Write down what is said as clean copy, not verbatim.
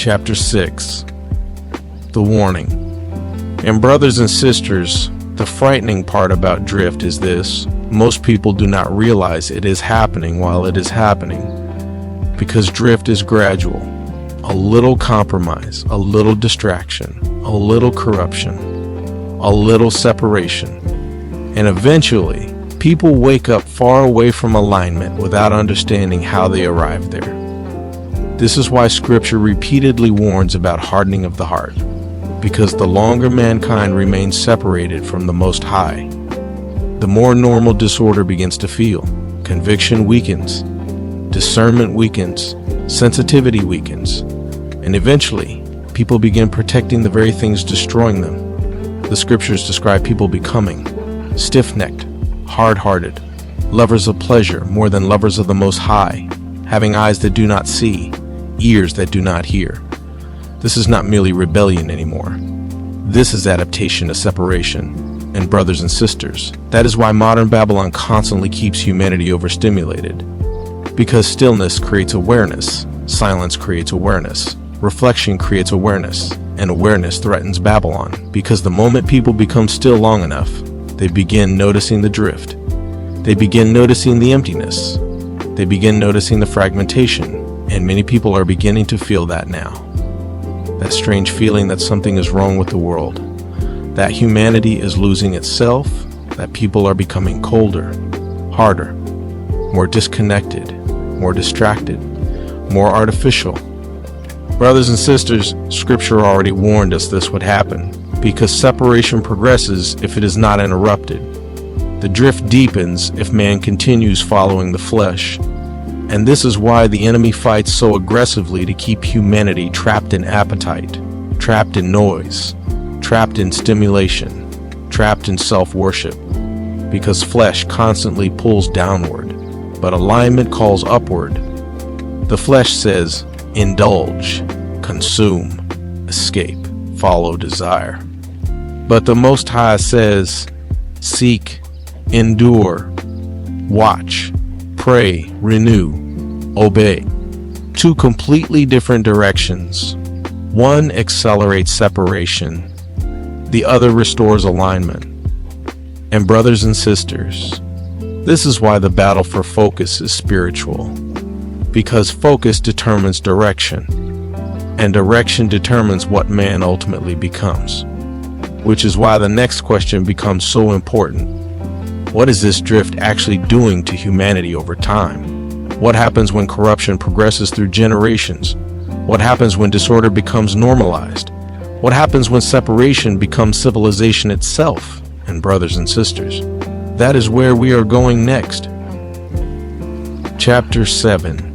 Chapter 6. The warning. And brothers and sisters, the frightening part about drift is this: most people do not realize it is happening while it is happening, because drift is gradual. A little compromise, a little distraction, a little corruption, a little separation, and eventually people wake up far away from alignment without understanding how they arrived there. This is why Scripture repeatedly warns about hardening of the heart, because the longer mankind remains separated from the Most High, the more normal disorder begins to feel. Conviction weakens, discernment weakens, sensitivity weakens, and eventually people begin protecting the very things destroying them. The Scriptures describe people becoming stiff-necked, hard-hearted, lovers of pleasure more than lovers of the Most High, having eyes that do not see, ears that do not hear. This is not merely rebellion anymore. This is adaptation to separation. And brothers and sisters, that is why modern Babylon constantly keeps humanity overstimulated. Because stillness creates awareness, silence creates awareness, reflection creates awareness, and awareness threatens Babylon. Because the moment people become still long enough, they begin noticing the drift. They begin noticing the emptiness. They begin noticing the fragmentation. And many people are beginning to feel that now. That strange feeling that something is wrong with the world. That humanity is losing itself. That people are becoming colder, harder, more disconnected, more distracted, more artificial. Brothers and sisters, Scripture already warned us this would happen, because separation progresses if it is not interrupted. The drift deepens if man continues following the flesh. And this is why the enemy fights so aggressively to keep humanity trapped in appetite, trapped in noise, trapped in stimulation, trapped in self-worship. Because flesh constantly pulls downward, but alignment calls upward. The flesh says, indulge, consume, escape, follow desire. But the Most High says, seek, endure, watch, pray, renew, obey. Two completely different directions. One accelerates separation. The other restores alignment. And brothers and sisters, this is why the battle for focus is spiritual. Because focus determines direction. And direction determines what man ultimately becomes. Which is why the next question becomes so important. What is this drift actually doing to humanity over time? What happens when corruption progresses through generations? What happens when disorder becomes normalized? What happens when separation becomes civilization itself? And brothers and sisters, that is where we are going next. Chapter 7.